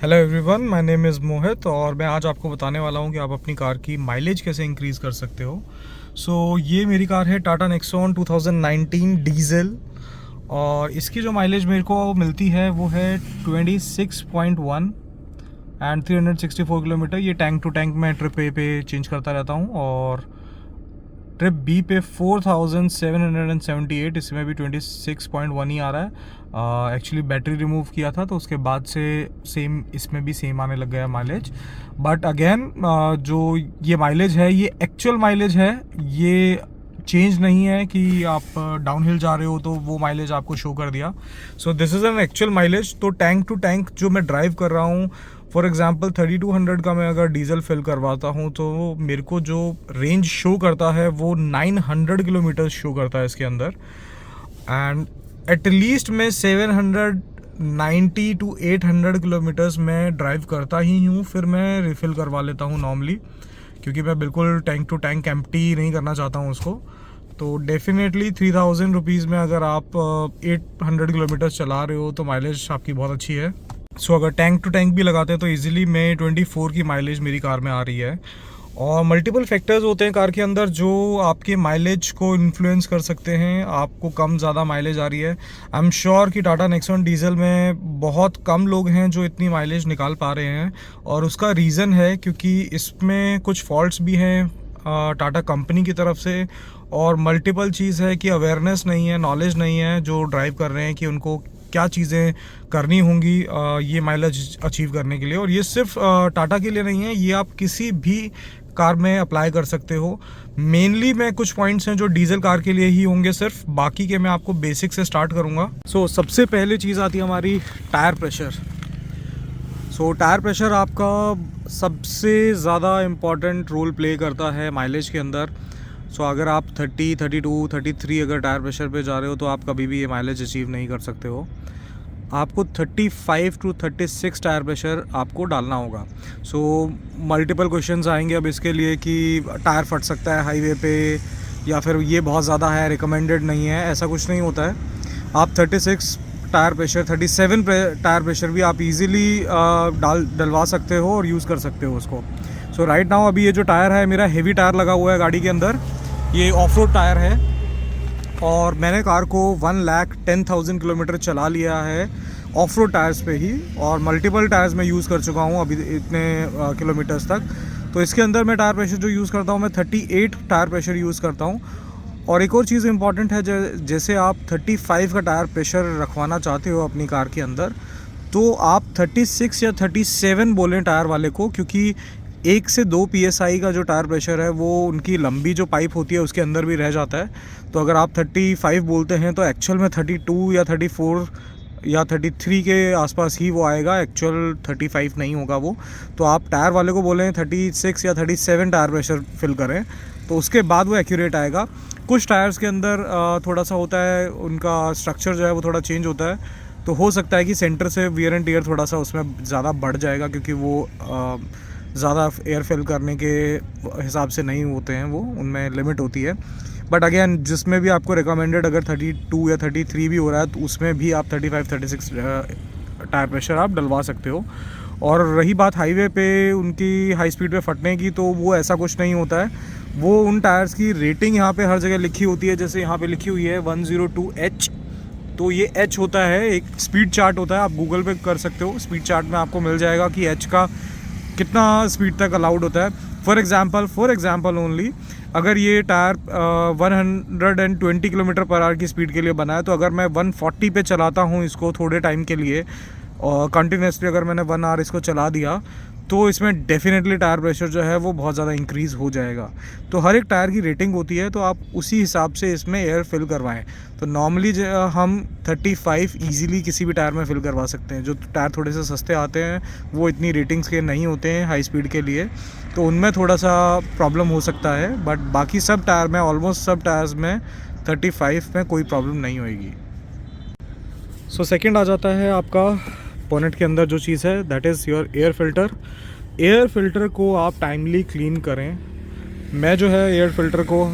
Hello everyone, my name is Mohit और मैं आज आपको बताने वाला हूं कि आप अपनी कार की माइलेज कैसे इंक्रीज़ कर सकते हो। ये मेरी कार है टाटा नेक्सॉन 2019 डीजल और इसकी जो माइलेज मेरे को मिलती है वो है 26.1 एंड 364 किलोमीटर। ये टैंक टू टैंक मैं ट्रिप ए पे चेंज करता रहता हूँ और ट्रिप बी पे 4778, इसमें भी 26.1 ही आ रहा है। एक्चुअली बैटरी रिमूव किया था तो उसके बाद से सेम इसमें भी सेम आने लग गया माइलेज। बट अगेन जो ये माइलेज है ये एक्चुअल माइलेज है, ये चेंज नहीं है कि आप डाउनहिल जा रहे हो तो वो माइलेज आपको शो कर दिया। So this is an actual mileage. तो टैंक टू टैंक जो मैं ड्राइव कर रहा हूँ, फॉर एग्जांपल 3200 का मैं अगर डीजल फिल करवाता हूँ तो मेरे को जो रेंज शो करता है वो 900 किलोमीटर शो करता है इसके अंदर। एंड एटलीस्ट मैं 790 टू 800 किलोमीटर्स मैं ड्राइव करता ही हूँ, फिर मैं रिफ़िल करवा लेता हूँ नॉर्मली, क्योंकि मैं बिल्कुल टैंक टू टैंक एम्प्टी नहीं करना चाहता हूँ उसको। तो डेफिनेटली 3000 रुपीज़ में अगर आप 800 किलोमीटर चला रहे हो तो माइलेज आपकी बहुत अच्छी है। अगर टैंक टू टैंक भी लगाते हैं तो इजीली मैं 24 की माइलेज मेरी कार में आ रही है। और मल्टीपल फैक्टर्स होते हैं कार के अंदर जो आपके माइलेज को इन्फ्लुएंस कर सकते हैं, आपको कम ज़्यादा माइलेज आ रही है। आई एम श्योर कि टाटा नेक्सॉन डीजल में बहुत कम लोग हैं जो इतनी माइलेज निकाल पा रहे हैं, और उसका रीज़न है क्योंकि इसमें कुछ फॉल्ट्स भी हैं टाटा कंपनी की तरफ से, और मल्टीपल चीज़ है कि अवेयरनेस नहीं है, नॉलेज नहीं है जो ड्राइव कर रहे हैं कि उनको क्या चीज़ें करनी होंगी ये माइलेज अचीव करने के लिए। और ये सिर्फ टाटा के लिए नहीं है, ये आप किसी भी कार में अप्लाई कर सकते हो। मेनली मैं कुछ पॉइंट्स हैं जो डीजल कार के लिए ही होंगे सिर्फ, बाकी के मैं आपको बेसिक से स्टार्ट करूंगा। सबसे पहले चीज़ आती है हमारी टायर प्रेशर। टायर प्रेशर आपका सबसे ज़्यादा इम्पॉर्टेंट रोल प्ले करता है माइलेज के अंदर। अगर आप 30, 32, 33 अगर टायर प्रेशर पे जा रहे हो तो आप कभी भी ये माइलेज अचीव नहीं कर सकते हो। आपको 35 टू 36 टायर प्रेशर आपको डालना होगा। मल्टीपल क्वेश्चंस आएंगे अब इसके लिए कि टायर फट सकता है हाईवे पे, या फिर ये बहुत ज़्यादा है, रिकमेंडेड नहीं है। ऐसा कुछ नहीं होता है। आप 36 टायर प्रेशर, 37 टायर प्रेशर भी आप इजीली डलवा सकते हो और यूज़ कर सकते हो उसको। राइट नाउ अभी ये जो टायर है मेरा हेवी टायर लगा हुआ है गाड़ी के अंदर, ये ऑफ रोड टायर है और मैंने कार को 1,10,000 किलोमीटर चला लिया है ऑफ रोड टायर्स पे ही, और मल्टीपल टायर्स मैं यूज़ कर चुका हूँ अभी इतने किलोमीटर्स तक। तो इसके अंदर मैं टायर प्रेशर जो यूज़ करता हूँ मैं 38 टायर प्रेशर यूज़ करता हूँ। और एक और चीज़ इंपॉर्टेंट है, जैसे आप 35 का टायर प्रेशर रखवाना चाहते हो अपनी कार के अंदर तो आप 36 या 37 बोलें टायर वाले को, क्योंकि 1 से 2 PSI का जो टायर प्रेशर है वो उनकी लंबी जो पाइप होती है उसके अंदर भी रह जाता है। तो अगर आप 35 बोलते हैं तो एक्चुअल में 32 या 34 या 33 के आसपास ही वो आएगा, एक्चुअल 35 नहीं होगा वो। तो आप टायर वाले को बोलें 36 या 37 टायर प्रेशर फिल करें तो उसके बाद वो एक्यूरेट आएगा। कुछ टायर्स के अंदर थोड़ा सा होता है, उनका स्ट्रक्चर जो है वो थोड़ा चेंज होता है, तो हो सकता है कि सेंटर से वियर एंड टियर थोड़ा सा उसमें ज़्यादा बढ़ जाएगा, क्योंकि वो ज़्यादा एयर फिल करने के हिसाब से नहीं होते हैं, वो उनमें लिमिट होती है। बट अगेन जिसमें भी आपको रिकमेंडेड अगर 32 या 33 भी हो रहा है तो उसमें भी आप 35, 36 टायर प्रेशर आप डलवा सकते हो। और रही बात हाईवे पे उनकी हाई स्पीड पे फटने की, तो वो ऐसा कुछ नहीं होता है। वो उन टायर्स की रेटिंग यहाँ पे हर जगह लिखी होती है, जैसे यहाँ पे लिखी हुई है 102H। तो ये H होता है, एक स्पीड चार्ट होता है, आप गूगल पे कर सकते हो। स्पीड चार्ट में आपको मिल जाएगा कि H का कितना स्पीड तक अलाउड होता है। फॉर एग्जाम्पल ओनली, अगर ये टायर 120 किलोमीटर पर आवर की स्पीड के लिए बना है, तो अगर मैं 140 पे चलाता हूँ इसको थोड़े टाइम के लिए और कंटिन्यूसली अगर मैंने 1 आवर इसको चला दिया तो इसमें डेफिनेटली टायर प्रेशर जो है वो बहुत ज़्यादा इंक्रीज़ हो जाएगा। तो हर एक टायर की रेटिंग होती है, तो आप उसी हिसाब से इसमें एयर फिल करवाएं। तो नॉर्मली हम 35 ईजीली किसी भी टायर में फिल करवा सकते हैं। जो टायर थोड़े से सस्ते आते हैं वो इतनी रेटिंग्स के नहीं होते हैं हाई स्पीड के लिए, तो उनमें थोड़ा सा प्रॉब्लम हो सकता है। बट बाकी सब टायर में, ऑलमोस्ट सब टायर्स में 35 में कोई प्रॉब्लम नहीं होएगी। सेकंड आ जाता है आपका बोनेट के अंदर जो चीज़ है, that is your air filter. Air filter को आप टाइमली क्लीन करें। मैं जो है एयर फिल्टर को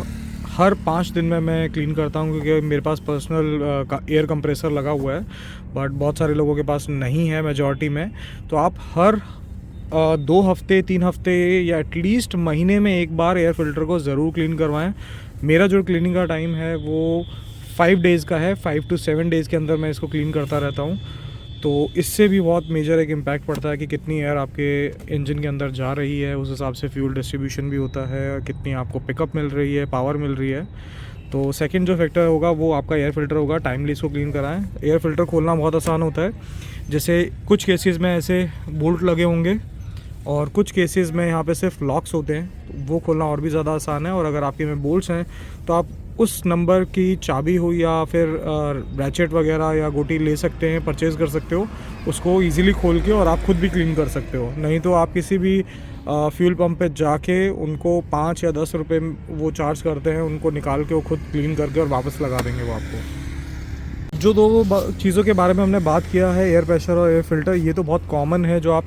हर 5 दिन में मैं क्लीन करता हूँ, क्योंकि मेरे पास पर्सनल एयर कंप्रेसर लगा हुआ है, बट बहुत सारे लोगों के पास नहीं है मेजॉरिटी में। तो आप हर 2 हफ्ते 3 हफ्ते या एटलीस्ट महीने में एक बार एयर फ़िल्टर को ज़रूर क्लीन करवाएं। मेरा जो क्लीनिंग का टाइम है वो 5 डेज़ का है, 5 to 7 डेज़ के अंदर मैं इसको क्लीन करता रहता हूँ। तो इससे भी बहुत मेजर एक इम्पैक्ट पड़ता है कि कितनी एयर आपके इंजन के अंदर जा रही है, उस हिसाब से फ्यूल डिस्ट्रीब्यूशन भी होता है, कितनी आपको पिकअप मिल रही है, पावर मिल रही है। तो सेकंड जो फैक्टर होगा वो आपका एयर फ़िल्टर होगा। टाइमली इसको क्लीन कराएं। एयर फ़िल्टर खोलना बहुत आसान होता है। जैसे कुछ केसेस में ऐसे बोल्ट लगे होंगे और कुछ केसेस में यहाँ पे सिर्फ लॉक्स होते हैं, तो वो खोलना और भी ज़्यादा आसान है। और अगर आपके में बोल्ट्स हैं तो आप उस नंबर की चाबी हो या फिर रैचेट वगैरह या गोटी ले सकते हैं, परचेज़ कर सकते हो उसको ईज़िली खोल के, और आप खुद भी क्लीन कर सकते हो। नहीं तो आप किसी भी फ्यूल पंप पे जाके उनको 5 या 10 रुपये वो चार्ज करते हैं, उनको निकाल के वो खुद क्लीन करके और वापस लगा देंगे वो आपको। जो 2 चीज़ों के बारे में हमने बात किया है, एयर प्रेशर और एयर फ़िल्टर, ये तो बहुत कॉमन है जो आप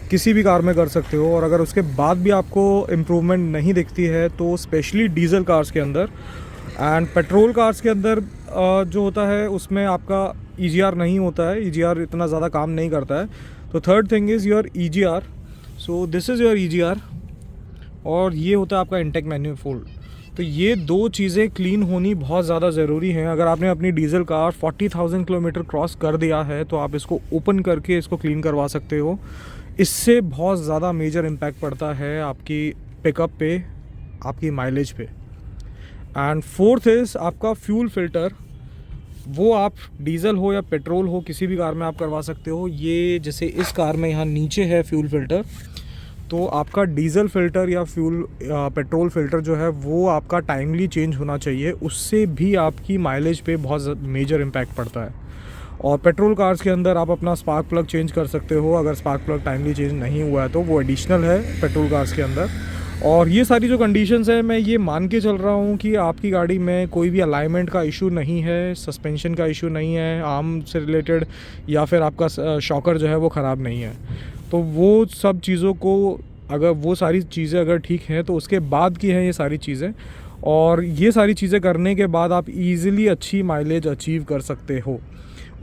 किसी भी कार में कर सकते हो। और अगर उसके बाद भी आपको इम्प्रूवमेंट नहीं दिखती है तो स्पेशली डीजल कार्स के अंदर एंड पेट्रोल कार्स के अंदर जो होता है उसमें आपका EGR नहीं होता है, EGR इतना ज़्यादा काम नहीं करता है। तो third thing is your EGR। So this is your EGR, और ये होता है आपका इंटेक मैन्यूफोल्ड। तो ये 2 चीज़ें क्लीन होनी बहुत ज़्यादा ज़रूरी हैं। अगर आपने अपनी डीजल कार 40,000 किलोमीटर क्रॉस कर दिया है तो आप इसको ओपन करके इसको क्लीन करवा सकते हो। इससे बहुत ज़्यादा मेजर इम्पैक्ट पड़ता है आपकी पिकअप पे, आपकी माइलेज पे। एंड फोर्थ इज़ आपका फ्यूल फ़िल्टर। वो आप डीज़ल हो या पेट्रोल हो, किसी भी कार में आप करवा सकते हो। ये जैसे इस कार में यहाँ नीचे है फ्यूल फ़िल्टर, तो आपका डीज़ल फ़िल्टर या पेट्रोल फ़िल्टर जो है वो आपका टाइमली चेंज होना चाहिए। उससे भी आपकी माइलेज पे बहुत मेजर इम्पैक्ट पड़ता है। और पेट्रोल कार्स के अंदर आप अपना स्पार्क प्लग चेंज कर सकते हो। अगर स्पार्क प्लग टाइमली चेंज नहीं हुआ है तो वो एडिशनल है पेट्रोल कार्स के अंदर। और ये सारी जो कंडीशंस हैं, मैं ये मान के चल रहा हूँ कि आपकी गाड़ी में कोई भी अलाइनमेंट का इशू नहीं है, सस्पेंशन का इशू नहीं है, आर्म से रिलेटेड, या फिर आपका शॉकर जो है वो ख़राब नहीं है। तो वो सब चीज़ों को, अगर वो सारी चीज़ें अगर ठीक हैं तो उसके बाद की हैं ये सारी चीज़ें। और ये सारी चीज़ें करने के बाद आप ईज़िली अच्छी माइलेज अचीव कर सकते हो।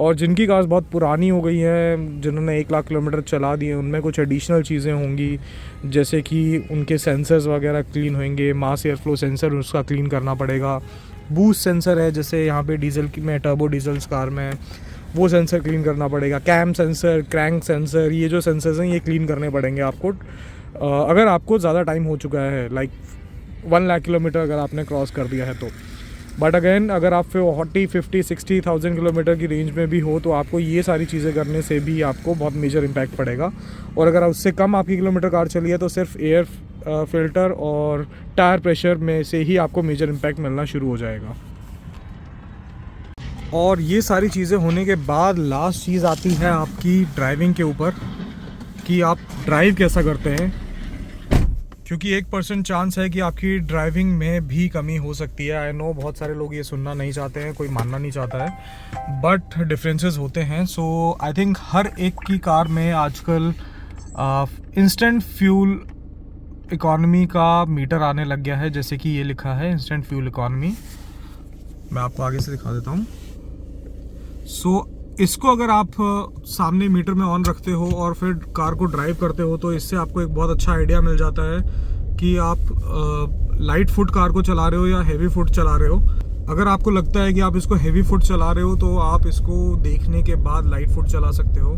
और जिनकी कार्स बहुत पुरानी हो गई हैं, जिन्होंने 1 लाख किलोमीटर चला दिए, उनमें कुछ एडिशनल चीज़ें होंगी, जैसे कि उनके सेंसर्स वगैरह क्लीन होंगे। मास एयर फ्लो सेंसर उसका क्लीन करना पड़ेगा। बूस्ट सेंसर है जैसे यहाँ पे डीजल में, टर्बो डीजल्स कार में, वो सेंसर क्लीन करना पड़ेगा। कैम सेंसर, क्रैंक सेंसर, ये जो सेंसर्स हैं ये क्लीन करने पड़ेंगे आपको। अगर आपको ज़्यादा टाइम हो चुका है, लाइक 1 लाख किलोमीटर अगर आपने क्रॉस कर दिया है तो। बट अगेन, अगर आप 40, 50, 60,000 किलोमीटर की रेंज में भी हो तो आपको ये सारी चीज़ें करने से भी आपको बहुत मेजर इम्पैक्ट पड़ेगा। और अगर उससे कम आपकी किलोमीटर कार चली है तो सिर्फ एयर फ़िल्टर और टायर प्रेशर में से ही आपको मेजर इम्पैक्ट मिलना शुरू हो जाएगा। और ये सारी चीज़ें होने के बाद लास्ट चीज़ आती है आपकी ड्राइविंग के ऊपर, कि आप ड्राइव कैसा करते हैं। क्योंकि 1% चांस है कि आपकी ड्राइविंग में भी कमी हो सकती है। आई नो बहुत सारे लोग ये सुनना नहीं चाहते हैं, कोई मानना नहीं चाहता है, बट डिफरेंसेस होते हैं। सो आई थिंक हर एक की कार में आजकल इंस्टेंट फ्यूल इकॉनमी का मीटर आने लग गया है। जैसे कि ये लिखा है इंस्टेंट फ्यूल इकॉनमी, मैं आपको आगे से दिखा देता हूँ। सो इसको अगर आप सामने मीटर में ऑन रखते हो और फिर कार को ड्राइव करते हो तो इससे आपको एक बहुत अच्छा आइडिया मिल जाता है कि आप लाइट फुट कार को चला रहे हो या हैवी फुट चला रहे हो। अगर आपको लगता है कि आप इसको हैवी फुट चला रहे हो तो आप इसको देखने के बाद लाइट फुट चला सकते हो।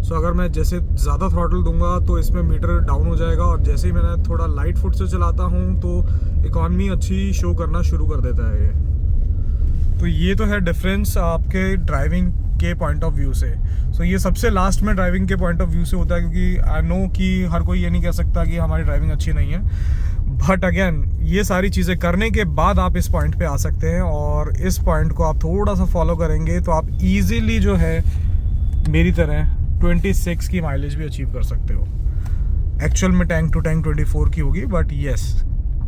सो अगर मैं जैसे ज़्यादा थ्रॉटल दूंगा तो इसमें मीटर डाउन हो जाएगा, और जैसे ही मैंने थोड़ा लाइट फुट से चलाता हूँ तो इकॉनमी अच्छी शो करना शुरू कर देता है ये। तो ये तो है डिफरेंस आपके ड्राइविंग के पॉइंट ऑफ व्यू से। सो ये सबसे लास्ट में ड्राइविंग के पॉइंट ऑफ व्यू से होता है, क्योंकि आई नो कि हर कोई ये नहीं कह सकता कि हमारी ड्राइविंग अच्छी नहीं है। बट अगेन, ये सारी चीज़ें करने के बाद आप इस पॉइंट पे आ सकते हैं, और इस पॉइंट को आप थोड़ा सा फॉलो करेंगे तो आप इजीली जो है मेरी तरह 26 की माइलेज भी अचीव कर सकते हो। एक्चुअल में टैंक टू टैंक 24 की होगी, but yes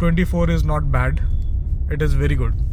24 is not bad, it is very good.